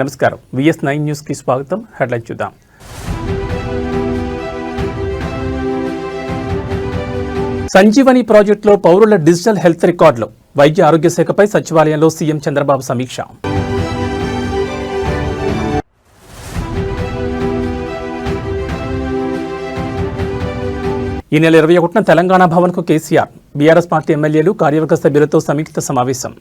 నమస్కారం. VS9 news కి స్వాగతం. హెడ్లైన్ చూద్దాం. సంజీవని ప్రాజెక్టులో పౌరుల డిజిటల్ హెల్త్ రికార్డులు. వైద్య ఆరోగ్య శాఖపై సచివాలయంలో సీఎం చంద్రబాబు సమీక్ష. ఈ నెల 21న తెలంగాణ భవన్కు కేసీఆర్, బీఆర్ఎస్ పార్టీ ఎమ్మెల్యేలు, కార్యవర్గ సభ్యులతో సంయుక్త సమావేశం.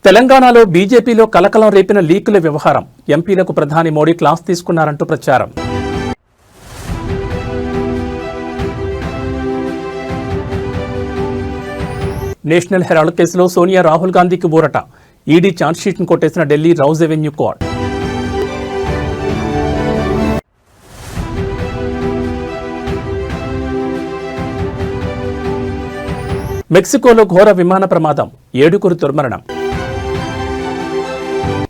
తెలంగాణలో బీజేపీలో కలకలం రేపిన లీకుల వ్యవహారం. ఎంపీలకు ప్రధాని మోడీ క్లాస్ తీసుకున్నారంటూ ప్రచారం. నేషనల్ హెరాల్డ్ కేసులో సోనియా, రాహుల్ గాంధీకి ఊరట. ఈడీ ఛార్జ్షీట్ను కొట్టేసిన ఢిల్లీ రౌజ్ ఎవెన్యూ కోర్ట్. మెక్సికోలో ఘోర విమాన ప్రమాదం, 7 దుర్మరణం.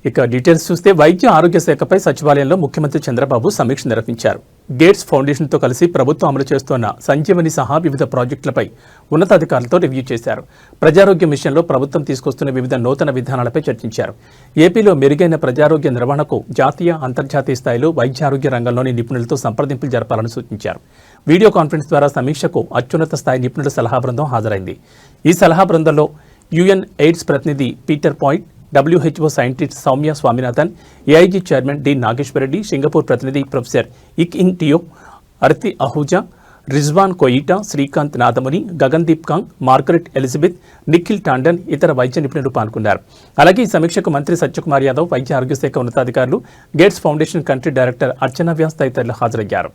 ఇక డీటెయిల్స్ చూస్తే వైద్య ఆరోగ్య శాఖపై సచివాలయంలో ముఖ్యమంత్రి చంద్రబాబు సమీక్ష నిర్వహించారు. గేట్స్ ఫౌండేషన్తో కలిసి ప్రభుత్వం అమలు చేస్తున్న సంజీవని సహా వివిధ ప్రాజెక్టులపై ఉన్నతాధికారులతో రివ్యూ చేశారు. ప్రజారోగ్య మిషన్లో ప్రభుత్వం తీసుకొస్తున్న వివిధ నూతన విధానాలపై చర్చించారు. ఏపీలో మెరుగైన ప్రజారోగ్య నిర్వహణకు జాతీయ, అంతర్జాతీయ స్థాయిలో వైద్యారోగ్య రంగంలోని నిపుణులతో సంప్రదింపులు జరపాలని సూచించారు. వీడియో కాన్ఫరెన్స్ ద్వారా సమీక్షకు అత్యున్నత స్థాయి నిపుణుల సలహా బృందం హాజరైంది. ఈ సలహా బృందంలో UN ఎయిడ్స్ ప్రతినిధి Peter Piot, WHO scientist Soumya Swaminathan, AIG chairman D Nageswara Reddy, Singapore ప్రతినిధి professor Yik Ying Teo, Aarti Ahuja, Rizwan Koita, Srikanth Nadamuni, Gagandeep Kang, Margaret Elizabeth, Nikhil Tandon, ఇతర వైద్య నిపుణులు పాల్గొన్నారు. అలాగే ఈ సమీక్షకు మంత్రి సత్యకుమార్ యాదవ్, వైద్య ఆరోగ్య శాఖ ఉన్నతాధికారులు, గేట్స్ ఫౌండేషన్ కంట్రీ డైరెక్టర్ అర్చనా వ్యాస్ తదితరులు హాజరయ్యారు.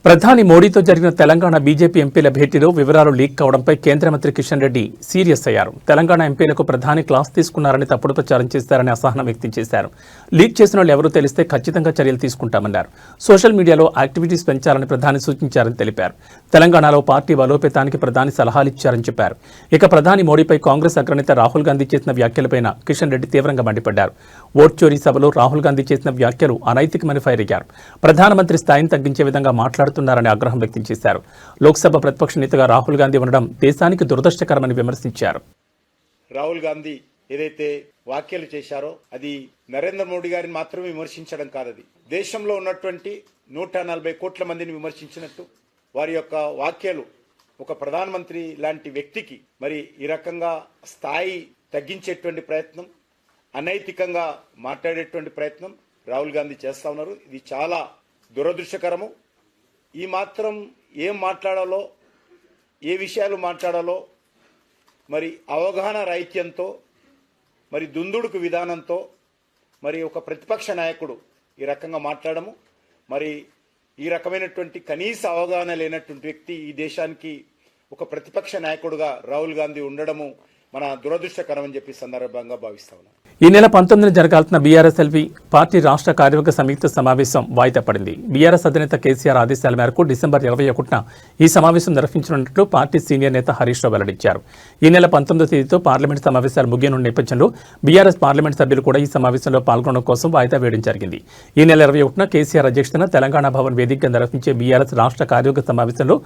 ప్రధాని మోడీతో జరిగిన తెలంగాణ బీజేపీ ఎంపీల భేటీలో వివరాలు లీక్ కావడంపై కేంద్ర మంత్రి కిషన్ రెడ్డి సీరియస్ అయ్యారు. తెలంగాణ ఎంపీలకు ప్రధాని క్లాస్ తీసుకున్నారని తప్పుడు ప్రచారం చేశారని అసహనం వ్యక్తం చేశారు. లీక్ చేసిన వాళ్ళు ఎవరూ తెలిస్తే ఖచ్చితంగా చర్యలు తీసుకుంటామన్నారు. సోషల్ మీడియాలో యాక్టివిటీస్ పెంచాలని ప్రధాని సూచించారని తెలిపారు. తెలంగాణలో పార్టీ బలోపేతానికి ప్రధాని సలహాలిచ్చారని చెప్పారు. ఇక ప్రధాని మోడీపై కాంగ్రెస్ అగ్రనేత రాహుల్ గాంధీ చేసిన వ్యాఖ్యలపైన కిషన్ రెడ్డి తీవ్రంగా మండిపడ్డారు. ఓట్ చోరీ సభలో రాహుల్ గాంధీ చేసిన వ్యాఖ్యలు అనైతికమని ఫైర్ అయ్యారు. ప్రధానమంత్రి స్థాయిని తగ్గించే విధంగా మాట్లాడుతున్నారని ఆగ్రహం వ్యక్తం చేశారు. లోక్సభ ప్రతిపక్ష నేతగా రాహుల్ గాంధీ ఉండడం దేశానికి దురదృష్టకరమని విమర్శించారు. రాహుల్ గాంధీ ఏదైతే వ్యాఖ్యలు చేశారో అది నరేంద్ర మోడీ గారిని మాత్రమే విమర్శించడం కాదది దేశంలో ఉన్నటువంటి 140 కోట్ల మందిని విమర్శించినట్టు వారి యొక్క వ్యాఖ్యలు ఒక ప్రధానమంత్రి లాంటి వ్యక్తికి మరి ఈ రకంగా స్థాయి తగ్గించేటువంటి ప్రయత్నం, అనైతికంగా మాట్లాడేటువంటి ప్రయత్నం రాహుల్ గాంధీ చేస్తా ఉన్నారు. ఇది చాలా దురదృష్టకరము. ఈ మాత్రం ఏం మాట్లాడాలో, ఏ విషయాలు మాట్లాడాలో మరి అవగాహన రాహిత్యంతో, మరి దుందుడుకు విధానంతో మరి ఒక ప్రతిపక్ష నాయకుడు ఈ రకంగా మాట్లాడము, మరి ఈ రకమైనటువంటి కనీస అవగాహన లేనటువంటి వ్యక్తి ఈ దేశానికి ఒక ప్రతిపక్ష నాయకుడుగా రాహుల్ గాంధీ ఉండడము మన దురదృష్టకరమని చెప్పి సందర్భంగా భావిస్తా ఉన్నాను. ఈ నెల 19న జరగాల్సిన బీఆర్ఎస్ఎల్వి పార్టీ రాష్ట్ర కార్యవర్గ సంయుక్త సమావేశం వాయిదా పడింది. బీఆర్ఎస్ అధినేత కేసీఆర్ ఆదేశాల మేరకు డిసెంబర్ 21న ఈ సమావేశం నిర్వహించనున్నట్లు పార్టీ సీనియర్ నేత హరీష్ రావు వెల్లడించారు. ఈ నెల 19వ తేదీతో పార్లమెంట్ సమావేశాలు ముగియనున్న నేపథ్యంలో బీఆర్ఎస్ పార్లమెంట్ సభ్యులు కూడా ఈ సమావేశంలో పాల్గొనడం కోసం వాయిదా వేయడం జరిగింది. ఈ నెల 21న కేసీఆర్ అధ్యక్షతన తెలంగాణ భవన్ వేదికగా నిర్వహించే బీఆర్ఎస్ రాష్ట్ర కార్యవర్గ సమావేశంలో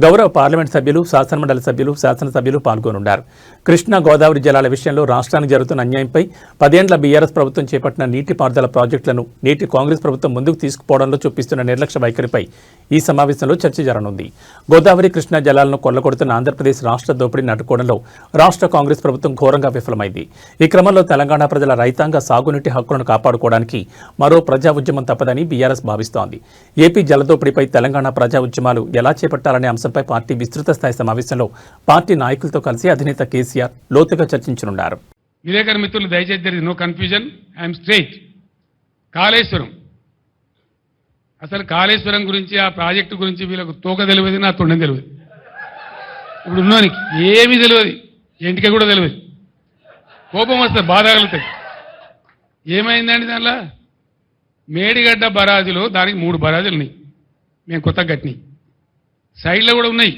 గౌరవ పార్లమెంట్ సభ్యులు, శాసనమండలి సభ్యులు, శాసనసభ్యులు పాల్గొనున్నారు. కృష్ణా గోదావరి జలాల విషయంలో రాష్ట్రానికి జరుగుతున్న అన్యాయంపై 10 ఏళ్ల బీఆర్ఎస్ ప్రభుత్వం చేపట్టిన నీటిపారుదల ప్రాజెక్టులను నేటి కాంగ్రెస్ ప్రభుత్వం ముందుకు తీసుకుపోవడంలో చూపిస్తున్న నిర్లక్ష్య వైఖరిపై ఈ సమావేశంలో చర్చ జరగనుంది. గోదావరి, కృష్ణా జలాలను కొల్లగొడుతున్న ఆంధ్రప్రదేశ్ రాష్ట్ర దోపిడీని అడ్డుకోవడంలో రాష్ట్ర కాంగ్రెస్ ప్రభుత్వం ఘోరంగా విఫలమైంది. ఈ క్రమంలో తెలంగాణ ప్రజల రైతాంగ సాగునీటి హక్కులను కాపాడుకోవడానికి మరో ప్రజా ఉద్యమం తప్పదని బీఆర్ఎస్ భావిస్తోంది. ఏపీ జలదోపిడీపై తెలంగాణ ప్రజా ఉద్యమాలు ఎలా చేపట్టాలనే అంశంపై పార్టీ విస్తృత స్థాయి సమావేశంలో పార్టీ నాయకులతో కలిసి అధినేత కేసీఆర్ లోతుగా చర్చించనున్నారు. విలేకరు మిత్రులు దయచేసి there is no confusion, I am straight. Kaleshwaram, అసలు కాళేశ్వరం గురించి, ఆ ప్రాజెక్టు గురించి వీళ్ళకు తోక తెలియదు, నా తొండం తెలియదు. ఇప్పుడు ఉన్నోనికి ఏమీ తెలియదు, ఇంటికి కూడా తెలియదు. కోపం వస్తుంది, బాధ కలుగుతాయి. ఏమైందండి దానిలో? మేడిగడ్డ బరాజులో దానికి 3 బరాజులు ఉన్నాయి, మేము కొత్తగా కట్టినాయి. సైడ్లో కూడా ఉన్నాయి,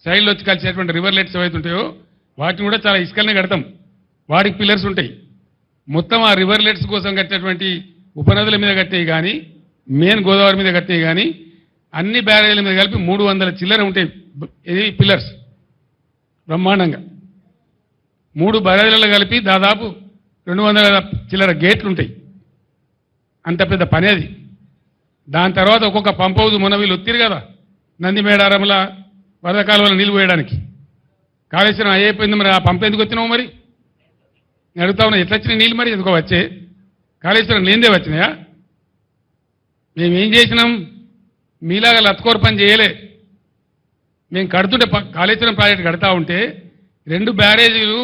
సైడ్లో వచ్చి కలిసేటువంటి రివర్లెట్స్ ఏవైతే ఉంటాయో వాటిని కూడా చాలా ఇసుకలనే కడతాం, వాటికి పిల్లర్స్ ఉంటాయి. మొత్తం ఆ రివర్లెట్స్ కోసం కట్టినటువంటి ఉపనదుల మీద కట్టినవి కానీ, మెయిన్ గోదావరి మీద కట్టినవి కానీ, అన్ని బ్యారేజీల మీద కలిపి 300 చిల్లర ఉంటాయి ఇది పిల్లర్స్. బ్రహ్మాండంగా 3 బ్యారేజీలలో కలిపి దాదాపు 200 చిల్లర గేట్లు ఉంటాయి. అంత పెద్ద పని అది. దాని తర్వాత ఒక్కొక్క పంప్ హౌస్ మొన్న వీళ్ళు ఒత్తిరు కదా, నంది మేడారంల వరద కాలువలో నీళ్ళు పోయడానికి. కాళేశ్వరం అయిపోయింది, మరి ఆ పంప్ ఎందుకు వచ్చినావు? మరి నేను అడుగుతా ఉన్నా, ఎట్లా వచ్చినాయి నీళ్ళు? మరి ఎందుకో వచ్చే కాళేశ్వరం లేనిదే వచ్చినాయా? మేమేం చేసినాం? మీలాగా లత్కోర పని చేయలే. మేము కడుతుంటే కాళేశ్వరం ప్రాజెక్టు కడతా ఉంటే 2 బ్యారేజీలు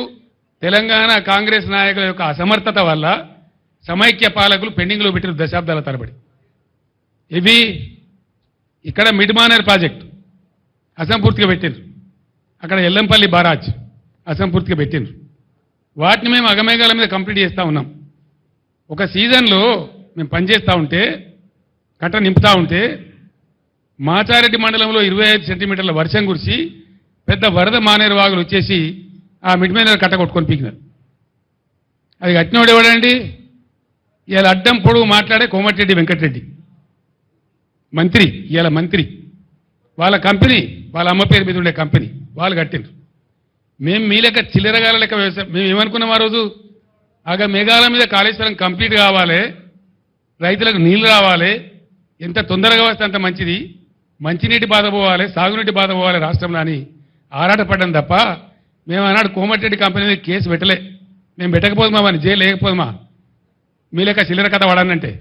తెలంగాణ కాంగ్రెస్ నాయకుల యొక్క అసమర్థత వల్ల సమైక్య పాలకులు పెండింగ్లో పెట్టిన దశాబ్దాల తరబడి. ఇవి ఇక్కడ మిడ్మానర్ ప్రాజెక్టు అసంపూర్తిగా పెట్టిండ్రు, అక్కడ ఎల్లంపల్లి బారాజ్ అసంపూర్తిగా పెట్టిండ్రు. వాటిని మేము అగమేఘాల మీద కంప్లీట్ చేస్తూ ఉన్నాం. ఒక సీజన్లో మేము పనిచేస్తూ ఉంటే, కట్ట నింపుతూ ఉంటే, మాచారెడ్డి మండలంలో 25 సెంటీమీటర్ల వర్షం కురిసి పెద్ద వరద మానేరు వాగులు వచ్చేసి ఆ మిడ్మైనర్ కట్ట కొట్టుకొని పీకినారు. అది కట్టినోడు ఎవడండి? ఇలా అడ్డం పొడుగు మాట్లాడే కోమటిరెడ్డి వెంకటరెడ్డి మంత్రి, ఇలా మంత్రి. వాళ్ళ కంపెనీ, వాళ్ళ అమ్మ పేరు మీద ఉండే కంపెనీ వాళ్ళు కట్టిండ్రు. మేము మీ లెక్క చిల్లరగాల లెక్క వ్యవసాయం. మేము ఏమనుకున్నాం ఆ రోజు? మేఘాల మీద కాళేశ్వరం కంప్లీట్ కావాలి, రైతులకు నీళ్లు రావాలి, ఎంత తొందరగా వస్తే అంత మంచిది, మంచినీటి బాధ పోవాలి, సాగునీటి బాధ పోవాలి రాష్ట్రంలో అని ఆరాటపడ్డాం తప్ప మేము ఆనాడు కోమటిరెడ్డి కంపెనీ మీద కేసు పెట్టలే. మేము పెట్టకపోదుమా, అని జైలు లేకపోదుమా? మీ లెక్క చిల్లర కథ వాడానంటే.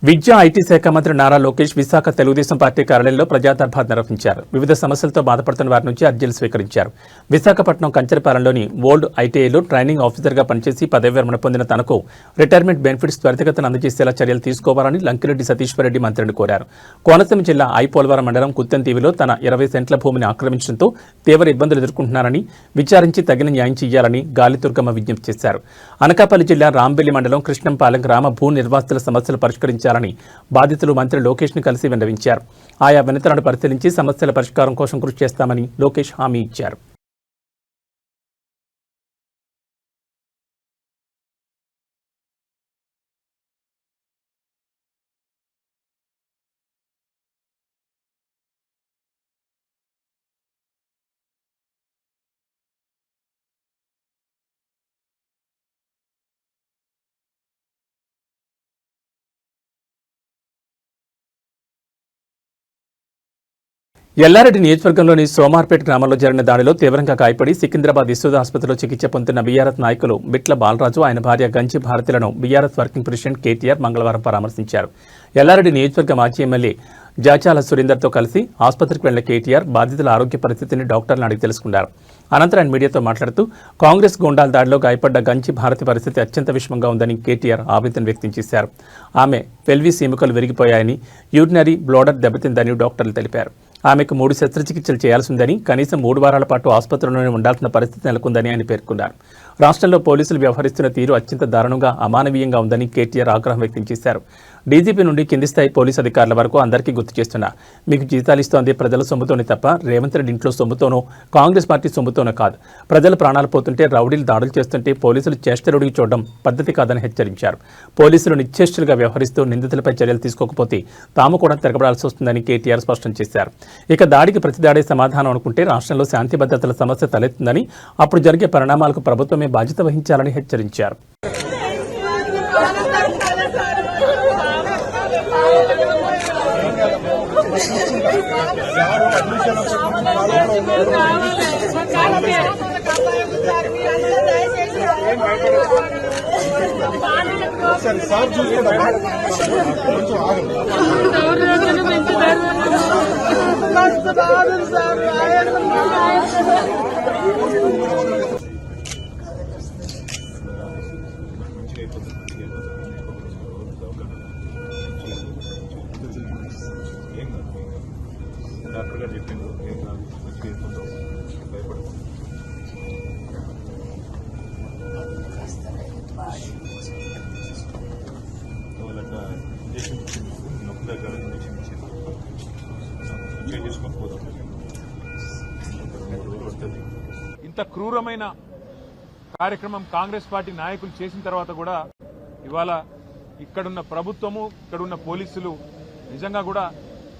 విద్యా ఐటీ శాఖ మంత్రి నారా లోకేష్ విశాఖ తెలుగుదేశం పార్టీ కార్యాలయంలో ప్రజా దర్బార్ నిర్వహించారు. వివిధ సమస్యలతో బాధపడుతున్న వారి నుంచి అర్జీలు స్వీకరించారు. విశాఖపట్నం కంచరపాలెంలోని ఓల్డ్ ఐటీఐలో ట్రైనింగ్ ఆఫీసర్గా పనిచేసి పదవి విరమణ పొందిన తనకు రిటైర్మెంట్ బెనిఫిట్స్ త్వరితగతిన అందజేసేలా చర్యలు తీసుకోవాలని లంకిరెడ్డి సతీశ్వరరెడ్డి మంత్రిని కోరారు. కోనసీమ జిల్లా ఐపోలవరం మండలం కుత్తెంతీవిలో తన 20 సెంట్ల భూమిని ఆక్రమించడంతో తీవ్ర ఇబ్బందులు ఎదుర్కొంటున్నారని, విచారించి తగిన న్యాయం చేయాలని గాలిదుర్గమ్మ విజ్ఞప్తి చేశారు. అనకాపల్లి జిల్లా రాంబెల్లి మండలం కృష్ణంపాలెం గ్రామ భూ నిర్వాసితుల సమస్యలు పరిష్కరించాలని బాధితులు మంత్రి లోకేష్ ను కలిసి విన్నవించారు. ఆయా వినతులను పరిశీలించి సమస్యల పరిష్కారం కోసం కృషి చేస్తామని లోకేష్ హామీ ఇచ్చారు. ఎల్లారెడ్డి నియోజకవర్గంలోని సోమార్పేట గ్రామంలో జరిగిన దాడిలో తీవ్రంగా గాయపడి సికింద్రాబాద్ యశోద ఆసుపత్రిలో చికిత్స పొందుతున్న బీఆర్ఎస్ నాయకులు బిట్ల బాలరాజు, ఆయన భార్య గంజి భారతిలను బీఆర్ఎస్ వర్కింగ్ ప్రెసిడెంట్ కేటీఆర్ మంగళవారం పరామర్శించారు. ఎల్లారెడ్డి నియోజకవర్గ మాజీ ఎమ్మెల్యే జాచాల సురేందర్తో కలిసి ఆసుపత్రికి వెళ్లిన కేటీఆర్ బాధితుల ఆరోగ్య పరిస్థితిని డాక్టర్లను అడిగి తెలుసుకున్నారు. అనంతరం ఆయన మీడియాతో మాట్లాడుతూ కాంగ్రెస్ గూండాల దాడిలో గాయపడ్డ గంజి భారతి పరిస్థితి అత్యంత విషమంగా ఉందని కేటీఆర్ ఆవేదన వ్యక్తం చేశారు. ఆమె పెల్విస్ ఎముకలు విరిగిపోయాయని, యూరినరీ బ్లోడర్ దెబ్బతిందని డాక్టర్లు తెలిపారు. ఆమెకు 3 శస్త్రచికిత్సలు చేయాల్సిందని, కనీసం 3 వారాల పాటు ఆసుపత్రిలోనే ఉండాల్సిన పరిస్థితి నెలకొందని ఆయన పేర్కొన్నారు. రాష్ట్రంలో పోలీసులు వ్యవహరిస్తున్న తీరు అత్యంత దారుణంగా, అమానవీయంగా ఉందని కేటీఆర్ ఆగ్రహం వ్యక్తం చేశారు. డీజీపీ నుండి కింది స్థాయి పోలీసు అధికారుల వరకు అందరికీ గుర్తు చేస్తున్నా, మీకు జీతాలు ఇస్తోంది ప్రజల సొమ్ముతోనే తప్ప రేవంత్ రెడ్డి ఇంట్లో సొమ్ముతోనో కాంగ్రెస్ పార్టీ సొమ్ముతోనో కాదు. ప్రజల ప్రాణాలు పోతుంటే రౌడీలు దాడులు చేస్తుంటే పోలీసులు చేష్టలుడికి చూడడం పద్ధతి కాదని హెచ్చరించారు. పోలీసులు నిశ్చేష్టులుగా వ్యవహరిస్తూ నిందితులపై చర్యలు తీసుకోకపోతే తాము కూడా తిరగబడాల్సి వస్తుందని కేటీఆర్ స్పష్టం చేశారు. ఇక దాడికి ప్రతిదాడే సమాధానం అనుకుంటే రాష్ట్రంలో శాంతి భద్రతల సమస్య తలెత్తుందని, అప్పుడు జరిగే పరిణామాలకు ప్రభుత్వమే బాధ్యత వహించాలని హెచ్చరించారు. డాక్టర్ గారు చెప్పిండు, ఏం కాదు, మంచిగా అయిపోతావు, భయపడదు. ఇంత క్రూరమైన కార్యక్రమం కాంగ్రెస్ పార్టీ నాయకులు చేసిన తర్వాత కూడా ఇవాళ ఇక్కడున్న ప్రభుత్వము ఇక్కడున్న పోలీసులు నిజంగా కూడా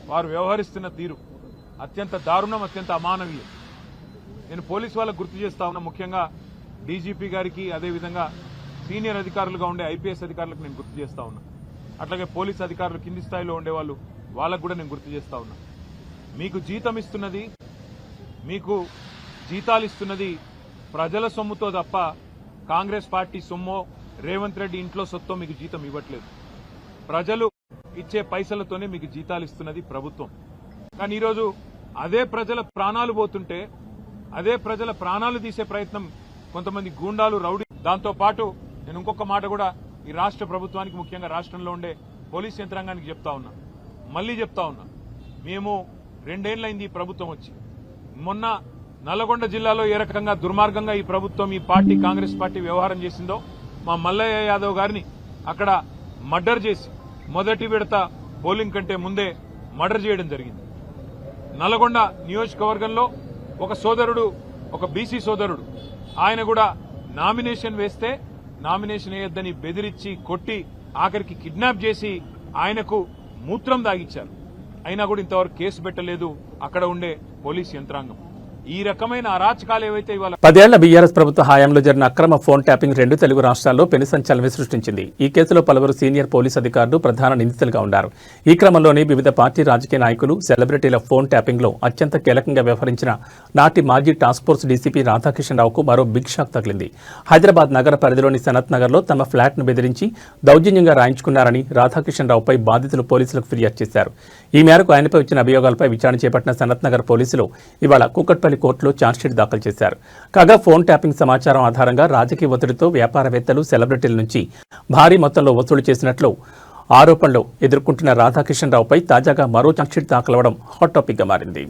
వారు వ్యవహరిస్తున్న తీరు అత్యంత దారుణం, అత్యంత అమానవీయం. నేను పోలీసు వాళ్ళకు గుర్తు చేస్తా ఉన్నా, ముఖ్యంగా డీజీపీ గారికి, అదేవిధంగా సీనియర్ అధికారులుగా ఉండే ఐపీఎస్ అధికారులకు నేను గుర్తు చేస్తా ఉన్నా. అట్లాగే పోలీసు అధికారులు కింది స్థాయిలో ఉండేవాళ్ళు వాళ్ళకు కూడా నేను గుర్తు చేస్తా ఉన్నా. మీకు జీతం ఇస్తున్నది, మీకు జీతాలు ఇస్తున్నది ప్రజల సొమ్ముతో తప్ప కాంగ్రెస్ పార్టీ సొమ్మో రేవంత్ రెడ్డి ఇంట్లో సొత్తో మీకు జీతం ఇవ్వట్లేదు. ప్రజలు ఇచ్చే పైసలతోనే మీకు జీతాలు ఇస్తున్నది ప్రభుత్వం. కానీ ఈరోజు అదే ప్రజల ప్రాణాలు పోతుంటే, అదే ప్రజల ప్రాణాలు తీసే ప్రయత్నం కొంతమంది గూండాలు, రౌడీ. దాంతో పాటు నేను ఇంకొక మాట కూడా ఈ రాష్ట్ర ప్రభుత్వానికి, ముఖ్యంగా రాష్ట్రంలో ఉండే పోలీస్ యంత్రాంగానికి చెప్తా ఉన్నా, మళ్లీ చెప్తా ఉన్నా. మేము 2 ఏళ్లైంది ఈ ప్రభుత్వం వచ్చి. మొన్న నల్లగొండ జిల్లాలో ఏ రకంగా దుర్మార్గంగా ఈ ప్రభుత్వం, ఈ పార్టీ, కాంగ్రెస్ పార్టీ వ్యవహారం చేసిందో, మా మల్లయ్య యాదవ్ గారిని అక్కడ మర్డర్ చేసి మొదటి విడత పోలింగ్ కంటే ముందే మర్డర్ చేయడం జరిగింది. నల్లగొండ నియోజకవర్గంలో ఒక సోదరుడు, ఒక బీసీ సోదరుడు, ఆయన కూడా నామినేషన్ వేస్తే నామినేషన్ వేయొద్దని బెదిరించి, కొట్టి, ఆఖరికి కిడ్నాప్ చేసి ఆయనకు మూత్రం దాగిచ్చారు. అయినా కూడా ఇంతవరకు కేసు పెట్టలేదు అక్కడ ఉండే పోలీస్ యంత్రాంగం. ఈ రకమైన అరాచకాలు ఏవైతే ఇవాళ 10 ఏళ్ల బీఆర్ఎస్ ప్రభుత్వ హయాంలో జరిగిన అక్రమ ఫోన్ ట్యాపింగ్ 2 తెలుగు రాష్ట్రాల్లో పెను సంచలనం సృష్టించింది. ఈ కేసులో పలువురు సీనియర్ పోలీస్ అధికారులు ప్రధాన నిందితులుగా ఉన్నారు. ఈ క్రమంలోనే వివిధ పార్టీ రాజకీయ నాయకులు, సెలబ్రిటీల ఫోన్ ట్యాపింగ్ లో అత్యంత కీలకంగా వ్యవహరించిన నాటి మాజీ టాస్క్ ఫోర్స్ డీసీపీ రాధాకిషన్ రావుకు మరో బిగ్ షాక్ తగిలింది. హైదరాబాద్ నగర పరిధిలోని సనత్ నగర్ లో తమ ఫ్లాట్ ను బెదిరించి దౌర్జన్యంగా రాయించుకున్నారని రాధాకిషన్ రావుపై బాధితులు పోలీసులకు ఫిర్యాదు చేశారు. ఈ మేరకు ఆయనపై వచ్చిన అభియోగాలపై విచారణ చేపట్టిన సనత్ నగర్ పోలీసులు ఇవాళ కూకట్పల్లి కోర్టులో ఛార్జ్షీట్ దాఖలు చేశారు. కాగా ఫోన్ ట్యాపింగ్ సమాచారం ఆధారంగా రాజకీయ ఒత్తిడితో వ్యాపారవేత్తలు, సెలబ్రిటీల నుంచి భారీ మొత్తంలో వసూలు చేసినట్లు ఆరోపణలు ఎదుర్కొంటున్న రాధాకిషన్ రావుపై తాజాగా మరో ఛార్జ్షీట్ దాఖలవడం హాట్ టాపిక్ గా మారింది.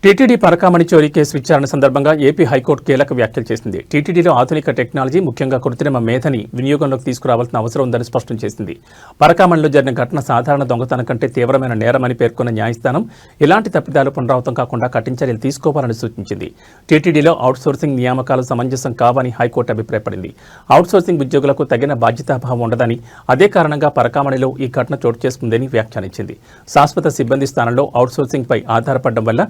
టీటీడీ పరకామణి చోరీ కేసు విచారణ సందర్భంగా ఏపీ హైకోర్టు కీలక వ్యాఖ్యలు చేసింది. టీటీడీలో ఆధునిక టెక్నాలజీ, ముఖ్యంగా కృత్రిమ మేధని వినియోగంలోకి తీసుకురావాల్సిన అవసరం ఉందని స్పష్టం చేసింది. పరకామణిలో జరిగిన ఘటన సాధారణ దొంగతనం కంటే తీవ్రమైన నేరమని పేర్కొన్న న్యాయస్థానం ఇలాంటి తప్పిదాలు పునరావృతం కాకుండా కఠిన చర్యలు తీసుకోవాలని సూచించింది. టీటీడీలో అవుట్సోర్సింగ్ నియామకాలు సమంజసం కావని హైకోర్టు అభిప్రాయపడింది. అవుట్సోర్సింగ్ ఉద్యోగులకు తగిన బాధ్యతాభావం ఉండదని, అదే కారణంగా పరకామణిలో ఈ ఘటన చోటు చేసుకుందని వ్యాఖ్యానించింది. శాశ్వత సిబ్బంది స్థానంలో అవుట్సోర్సింగ్ పై ఆధారపడడం వల్ల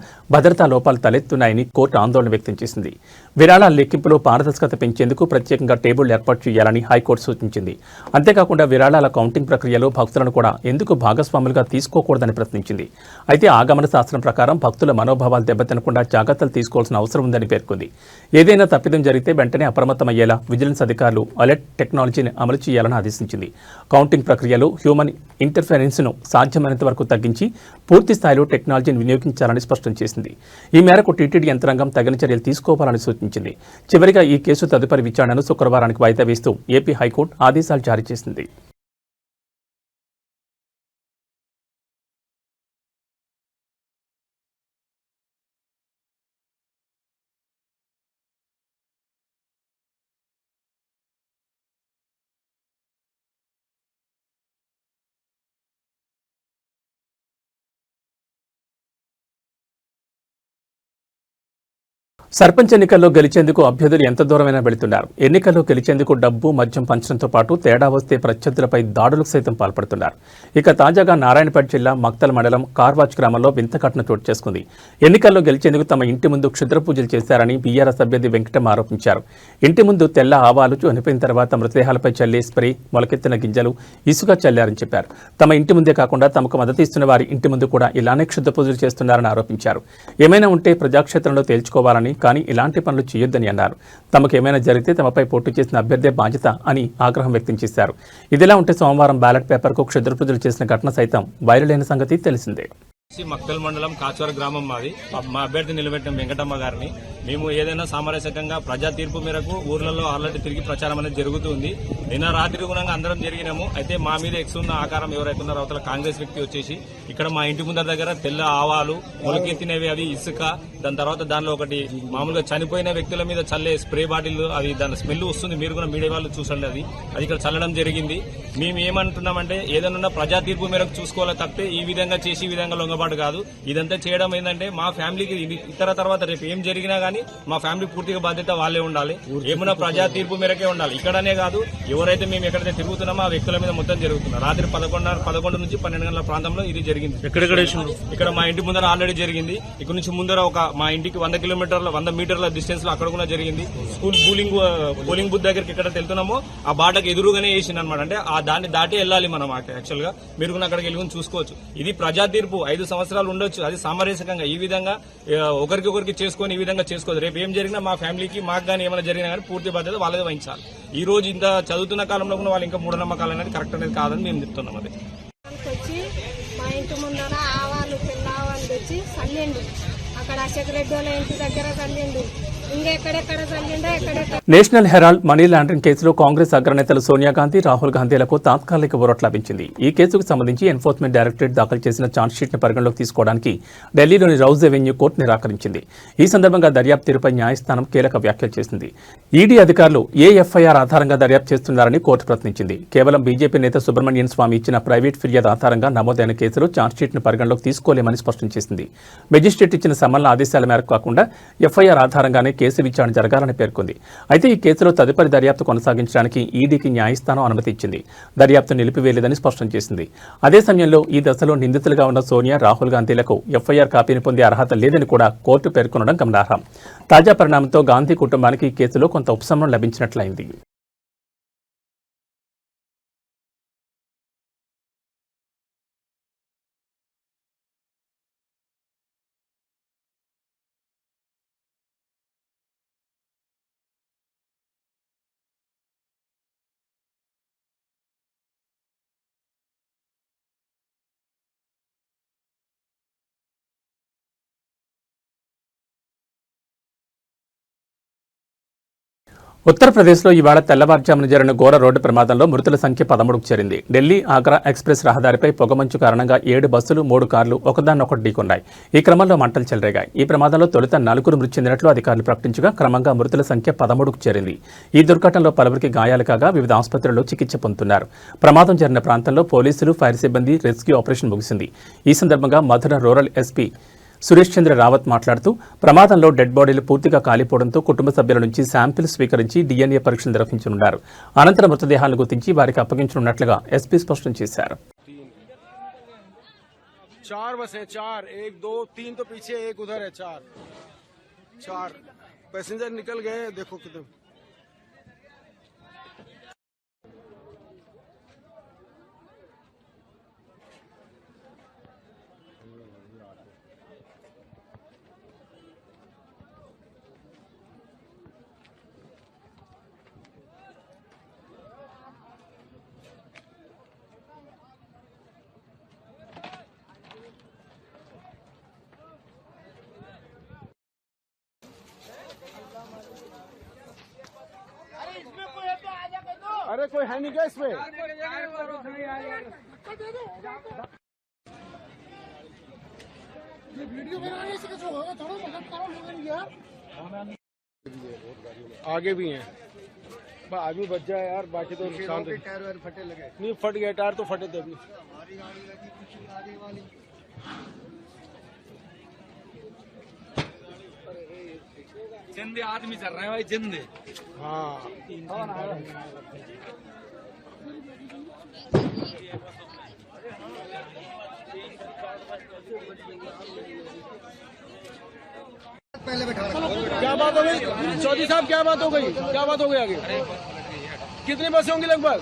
భద్రతా లోపాలు తలెత్తున్నాయని కోర్టు ఆందోళన వ్యక్తం చేసింది. విరాళాల లెక్కింపులో పారదర్శకత పెంచేందుకు ప్రత్యేకంగా టేబుల్ ఏర్పాటు చేయాలని హైకోర్టు సూచించింది. అంతేకాకుండా విరాళాల కౌంటింగ్ ప్రక్రియలో భక్తులను కూడా ఎందుకు భాగస్వాములుగా తీసుకోకూడదని ప్రశ్నించింది. అయితే ఆగమన శాస్త్రం ప్రకారం భక్తుల మనోభావాలు దెబ్బతినకుండా జాగ్రత్తలు తీసుకోవాల్సిన అవసరం ఉందని పేర్కొంది. ఏదైనా తప్పిదం జరిగితే వెంటనే అప్రమత్తమయ్యేలా విజిలెన్స్ అధికారులు అలర్ట్ టెక్నాలజీని అమలు చేయాలని ఆదేశించింది. కౌంటింగ్ ప్రక్రియలో హ్యూమన్ ఇంటర్ఫెరెన్స్ ను సాధ్యమైనంత వరకు తగ్గించి పూర్తి స్థాయిలో టెక్నాలజీని వినియోగించాలని స్పష్టం చేసింది. ఈ మేరకు టీటీడీ యంత్రాంగం తగిన చర్యలు తీసుకోవాలని సూచించింది. చివరిగా ఈ కేసు తదుపరి విచారణను శుక్రవారానికి వాయిదా వేస్తూ ఏపీ హైకోర్టు ఆదేశాలు జారీ చేసింది. సర్పంచ్ ఎన్నికల్లో గెలిచేందుకు అభ్యర్థులు ఎంత దూరమైనా వెళుతున్నారు. ఎన్నికల్లో గెలిచేందుకు డబ్బు, మద్యం పంచడంతో పాటు తేడా వస్తే ప్రత్యర్థులపై దాడులకు సైతం పాల్పడుతున్నారు. ఇక తాజాగా నారాయణపేట జిల్లా మక్తల్ మండలం కార్వాచ్ గ్రామంలో వింత ఘటన చోటు చేసుకుంది. ఎన్నికల్లో గెలిచేందుకు తమ ఇంటి ముందు క్షుద్ర పూజలు చేశారని బీఆర్ఎస్ అభ్యర్థి వెంకటమ్మ ఆరోపించారు. ఇంటి ముందు తెల్ల ఆవాలు చనిపోయిన తర్వాత మృతదేహాలపై చల్లే స్ప్రే, మొలకెత్తిన గింజలు, ఇసుక చల్లారని చెప్పారు. తమ ఇంటి ముందే కాకుండా తమకు మద్దతు ఇస్తున్న వారి ఇంటి ముందు కూడా ఇలానే క్షుద్ర పూజలు చేస్తున్నారని ఆరోపించారు. ఏమైనా ఉంటే ప్రజాక్షేత్రంలో తేల్చుకోవాలని, కానీ ఇలాంటి పనులు చేయొద్దని అన్నారు. తమకేమైనా జరిగితే తమపై పోటీ చేసిన అభ్యర్థే బాధ్యత అని ఆగ్రహం వ్యక్తం చేశారు. ఇదిలా ఉంటే సోమవారం బ్యాలెట్ పేపర్కు క్షుద్ర పూజలు చేసిన ఘటన సైతం వైరల్ అయిన సంగతి తెలిసిందే. మక్తల్ మండలం కాచవర గ్రామం మాది. మా అభ్యర్థి నిలబెట్టిన వెంకటమ్మ గారిని మేము ఏదైనా సామరస్యకంగా ప్రజా తీర్పు మేరకు ఊర్లలో ఆల్రెడీ తిరిగి ప్రచారం అనేది జరుగుతుంది. నిన్న రాత్రి గుణంగా అందరం జరిగినాము. అయితే మా మీద ఎక్సున్న ఆకారం ఎవరైతే ఉన్నారో అవతల కాంగ్రెస్ వ్యక్తి వచ్చేసి ఇక్కడ మా ఇంటి ముందర దగ్గర తెల్ల ఆవాలు మొలకెత్తినవి, అవి ఇసుక, దాని తర్వాత దానిలో ఒకటి మామూలుగా చనిపోయిన వ్యక్తుల మీద చల్లే స్ప్రే బాటిల్, అవి దాని స్మెల్ వస్తుంది. మీరు కూడా మీడియా వాళ్ళు చూసండి. అది ఇక్కడ చల్లడం జరిగింది. మేము ఏమంటున్నామంటే ఏదైనా ప్రజా తీర్పు మేరకు చూసుకోవాలి తప్పితే ఈ విధంగా చేసి ఈ విధంగా లొంగబాటు కాదు. ఇదంతా చేయడం ఏంటంటే మా ఫ్యామిలీకి ఇతర తర్వాత రేపు ఏం జరిగినా గానీ మా ఫ్యామిలీ పూర్తిగా బాధ్యత వాళ్ళే ఉండాలి. ఏమన్నా ప్రజా తీర్పు మేరకే ఉండాలి. ఇక్కడనే కాదు, ఎవరైతే మేము ఎక్కడైతే తిరుగుతున్నామో ఆ వ్యక్తుల మీద మొత్తం జరుగుతుంది. రాత్రి 11 నుంచి 12 గంటల ప్రాంతంలో ఇది జరిగింది. ఇక్కడ మా ఇంటి ముందర ఆల్రెడీ జరిగింది. ఇక్కడ నుంచి ముందర ఒక మా ఇంటికి 100 మీటర్ల డిస్టెన్స్ లో అక్కడ కూడా జరిగింది. స్కూల్ పోలింగ్ బూత్ దగ్గరికి ఎక్కడ వెళ్తున్నామో ఆ బాటకు ఎదురుగానే వేసింది అనమాట. అంటే ఆ దాన్ని దాటి వెళ్ళాలి మనం. యాక్చువల్ గా మీరు కూడా అక్కడికి వెళ్ళి చూసుకోవచ్చు. ఇది ప్రజా తీర్పు 5 సంవత్సరాలు ఉండొచ్చు. అది సామరస్యకంగా ఈ విధంగా ఒకరికి చేసుకొని ఈ విధంగా చేసుకోవచ్చు. రేపు ఏం జరిగినా మా ఫ్యామిలీకి మాకు కానీ ఏమైనా జరిగినా కానీ పూర్తి బాధ్యత వాళ్ళదే వహించాలి. ఈ రోజు ఇంత చదువుతున్న కాలంలో కూడా వాళ్ళు ఇంకా మూఢనమ్మకాలు అనేది కరెక్ట్ అనేది కాదని మేము చెప్తున్నాం. అది వచ్చి మా ఇంటి ముందర ఆవాలు పిల్లావాలు తెచ్చి చల్లిండు. అక్కడ అశోక్ రెడ్డి వాళ్ళ ఇంటి దగ్గర చల్లిండు. ఇంకెక్కడెక్కడ చల్లిండో ఎక్కడెక్కడ. నేషనల్ హెరాల్డ్ మనీ లాండరింగ్ కేసులో కాంగ్రెస్ అగ్రనేతలు సోనియా గాంధీ, రాహుల్ గాంధీలకు తాత్కాలిక ఊరట లభించింది. ఈ కేసుకు సంబంధించి ఎన్ఫోర్స్మెంట్ డైరెక్టరేట్ దాఖలు చేసిన ఛార్జ్షీట్ను పరిగణలోకి తీసుకోవడానికి ఢిల్లీలోని రౌజ్ ఎవెన్యూ కోర్టు నిరాకరించింది. ఈ సందర్భంగా దర్యాప్తు తీరుపై న్యాయస్థానం కీలక వ్యాఖ్యలు చేసింది. ఈడీ అధికారులు ఎఫ్ఐఆర్ ఆధారంగా దర్యాప్తు చేస్తున్నారని కోర్టు ప్రశ్నించింది. కేవలం బీజేపీ నేత సుబ్రహ్మణ్యన్ స్వామి ఇచ్చిన ప్రైవేట్ ఫిర్యాదు ఆధారంగా నమోదైన కేసులో ఛార్జ్షీట్ను పరిగణలోకి తీసుకోలేమని స్పష్టం చేసింది. మెజిస్ట్రేట్ ఇచ్చిన సమన్ల ఆదేశాల మేరకు కాకుండా ఎఫ్ఐఆర్ ఆధారంగానే కేసు విచారణ జరగాలని పేర్కొంది. అయితే ఈ కేసులో తదుపరి దర్యాప్తు కొనసాగించడానికి ఈడీకి న్యాయస్థానం అనుమతి ఇచ్చింది. దర్యాప్తు నిలిపివేయలేదని స్పష్టం చేసింది. అదే సమయంలో ఈ దశలో నిందితులుగా ఉన్న సోనియా, రాహుల్ గాంధీలకు ఎఫ్ఐఆర్ కాపీని పొందే అర్హత లేదని కూడా కోర్టు పేర్కొనడం గమనార్హం. తాజా పరిణామంతో గాంధీ కుటుంబానికి ఈ కేసులో కొంత ఉపశమనం లభించినట్లయింది. ఉత్తరప్రదేశ్లో ఇవాళ తెల్లవారుజామున జరిగిన ఘోర రోడ్డు ప్రమాదంలో మృతుల సంఖ్య 13కు చేరింది. ఢిల్లీ ఆగ్రా ఎక్స్ప్రెస్ రహదారిపై పొగమంచు కారణంగా 7 బస్సులు 3 కార్లు ఒకదాన్నొకటి ఢీకొన్నాయి. ఈ క్రమంలో మంటలు చెలరేగాయి. ఈ ప్రమాదంలో తొలుత 4 మృతి చెందినట్లు అధికారులు ప్రకటించగా క్రమంగా మృతుల సంఖ్య 13కు చేరింది. ఈ దుర్ఘటనలో పలువురికి గాయాలు కాగా వివిధ ఆసుపత్రుల్లో చికిత్స పొందుతున్నారు. ప్రమాదం జరిగిన ప్రాంతంలో పోలీసులు, ఫైర్ సిబ్బంది రెస్క్యూ ఆపరేషన్ ముగిసింది. ఈ సందర్భంగా మధుర రూరల్ ఎస్పీ సురేష్ చంద్ర రావత్ మాట్లాడుతూ ప్రమాదంలో డెడ్ బాడీలు పూర్తిగా కాలిపోవడంతో కుటుంబ సభ్యుల నుంచి శాంపిల్ స్వీకరించి DNA పరీక్షలు నిర్వహించనున్నారు. అనంతరం మృతదేహాలను గుర్తించి వారికి అప్పగించనున్నట్లుగా ఎస్పీ స్పష్టం చేశారు. 4 बस है, 4 1 2 3 तो पीछे, एक उधर है, 4 पैसेंजर निकल गए. देखो कितने अरे कोई है नहीं क्या इसमें? आगे भी हैं, आदमी बच जाए यार, बाकी तो नुकसान टायर फटे लगे नहीं, फट गए टायर तो फटे थे अभी. जिंदे आदमी चल रहे हैं भाई, जिंदे. हाँ क्या बात हो गई चौधरी साहब, क्या बात हो गई आगे? कितनी बसें होंगी लगभग?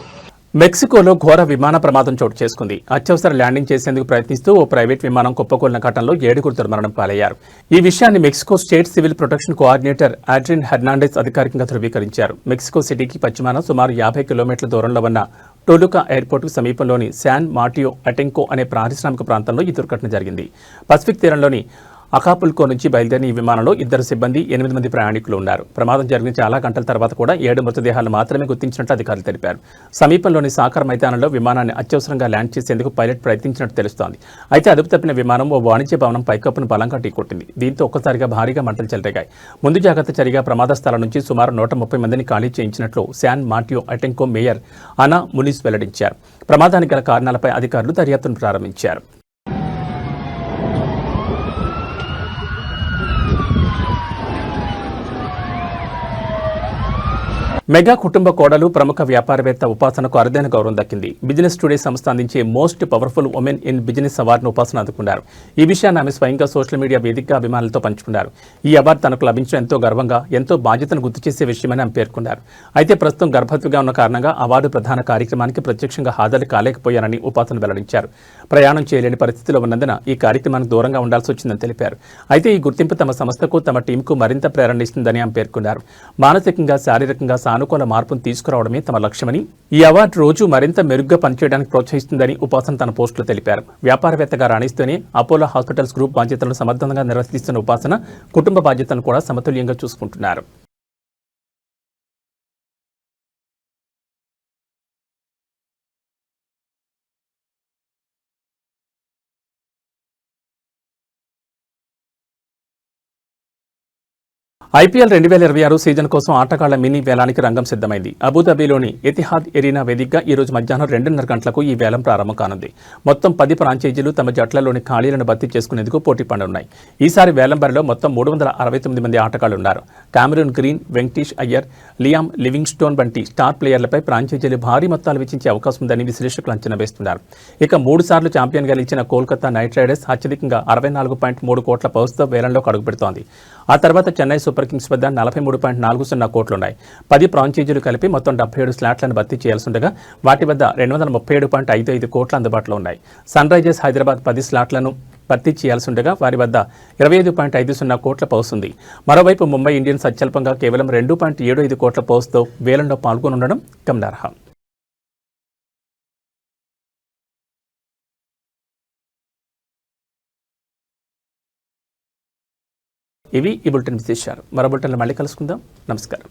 మెక్సికోలో ఘోర విమాన ప్రమాదం చోటు చేసుకుంది. అత్యవసర ల్యాండింగ్ చేసేందుకు ప్రయత్నిస్తూ ఓ ప్రైవేట్ విమానం కుప్పకూలిన ఘటనలో 7 దుర్మరణం పాలయ్యారు. ఈ విషయాన్ని Mexico state civil protection coordinator Adrian Hernandez అధికారికంగా ధృవీకరించారు. మెక్సికో సిటీకి పశ్చిమాన సుమారు 50 కిలోమీటర్ల దూరంలో ఉన్న టోలుకా ఎయిర్పోర్టుకు సమీపంలోని శాన్ మాటియో అటెంకో అనే పారిశ్రామిక ప్రాంతంలో ఈ దుర్ఘటన జరిగింది. పసిఫిక్ తీరంలోని అకాపుల్కో నుంచి బయలుదేరిన ఈ విమానంలో 2 సిబ్బంది 8 మంది ప్రయాణికులు ఉన్నారు. ప్రమాదం జరిగిన చాలా గంటల తర్వాత కూడా 7 మృతదేహాలను మాత్రమే గుర్తించినట్లు అధికారులు తెలిపారు. సమీపంలోని సాకర్ మైదానంలో విమానాన్ని అత్యవసరంగా ల్యాండ్ చేసేందుకు పైలట్ ప్రయత్నించినట్టు తెలుస్తోంది. అయితే అదుపు తప్పిన విమానం ఓ వాణిజ్య భవనం పైకప్పును బలంగా ఢీకొట్టింది. దీంతో ఒక్కసారిగా భారీగా మంటలు చెలరేగాయి. ముందు జాగ్రత్త చర్యగా ప్రమాద స్థలం నుంచి సుమారు 130 మందిని ఖాళీ చేయించినట్లు శాన్ మార్టియో అటెంకో మేయర్ అనా మునిస్ వెల్లడించారు. ప్రమాదానికి గల కారణాలపై అధికారులు దర్యాప్తును ప్రారంభించారు. మెగా కుటుంబ కోడలు ప్రముఖ వ్యాపారవేత్త ఉపాసనకు అరుదైన గౌరవం దక్కింది. బిజినెస్ టుడే సంస్థ అందించే most powerful women in business అవార్డును ఉపాసన అందుకున్నారు. ఈ విషయాన్ని ఆమె స్వయంగా సోషల్ మీడియా వేదికగా అభిమానులతో పంచుకున్నారు. ఈ అవార్డు తనకు లభించడం ఎంతో గర్వంగా, ఎంతో బాధ్యతను గుర్తు చేసే విషయమని ఆమె పేర్కొన్నారు. అయితే ప్రస్తుతం గర్భవతిగా ఉన్న కారణంగా అవార్డు ప్రధాన కార్యక్రమానికి ప్రత్యక్షంగా హాజరు కాలేకపోయానని ఉపాసన వెల్లడించారు. ప్రయాణం చేయలేని పరిస్థితిలో ఉన్నందున ఈ కార్యక్రమానికి దూరంగా ఉండాల్సి వచ్చిందని తెలిపారు. అయితే ఈ గుర్తింపు తమ సంస్థకు, తమ టీంకు మరింత ప్రేరణ ఇస్తుందని ఆమె పేర్కొన్నారు. మానసికంగా, శారీరకంగా సానుకూల మార్పును తీసుకురావడమే తమ లక్ష్యమని, ఈ అవార్డు రోజు మరింత మెరుగ్గా పనిచేయడానికి ప్రోత్సహిస్తుందని ఉపాసన తన పోస్టులో తెలిపారు. వ్యాపారవేత్తగా రాణిస్తూనే అపోలో హాస్పిటల్స్ గ్రూప్ బాధ్యతలను సమర్థంగా నిర్వర్తిస్తున్న ఉపాసన కుటుంబ బాధ్యతలను కూడా సమతుల్యంగా చూసుకుంటున్నారు. ఐపీఎల్ 2026 సీజన్ కోసం ఆటగాళ్ల మినీ వేలానికి రంగం సిద్ధమైంది. అబుదాబిలోని ఎతిహాద్ ఎరీనా వేదికగా ఈ రోజు మధ్యాహ్నం 2:30 గంటలకు ఈ వేలం ప్రారంభం కానుంది. మొత్తం 10 ఫ్రాంచైజీలు తమ జట్లలోని ఖాళీలను భర్తీ చేసుకునేందుకు పోటీ పడనున్నాయి. ఈసారి వేలం బరిలో మొత్తం 369 మంది ఆటగాళ్లున్నారు. Cameron Green, Venkatesh Iyer, Liam Livingstone వంటి స్టార్ ప్లేయర్లపై ఫ్రాంచైజీలు భారీ మొత్తాలు వెచ్చించే అవకాశం ఉందని విశ్లేషకులు అంచనా వేస్తున్నారు. ఇక 3 సార్లు ఛాంపియన్గా నిలిచిన కోల్కతా నైట్ రైడర్స్ అత్యధికంగా 64.3 కోట్ల పౌస్తో వేలంలోకి అడుగుపెడుతోంది. ఆ తర్వాత చెన్నై సూపర్ కింగ్స్ వద్ద 43.40 కోట్లున్నాయి. 10 ఫ్రాంచైజీలు కలిపి మొత్తం 77 స్లాట్లను భర్తీ చేయాల్సి ఉండగా వాటి వద్ద 237.55 కోట్లు అందుబాటులో ఉన్నాయి. సన్ రైజర్స్ హైదరాబాద్ 10 స్లాట్లను భర్తీ చేయాల్సి ఉండగా వారి వద్ద 25.50 కోట్ల పౌస్ ఉంది. మరోవైపు ముంబై ఇండియన్స్ అత్యల్పంగా కేవలం 2.75 కోట్ల పౌస్తో వేలంలో పాల్గొనుండడం గమనార్హం. ఇవి ఈ బులెటిన్ విశేషాలు. మరో బులెటిన్లో మళ్ళీ కలుసుకుందాం. నమస్కారం.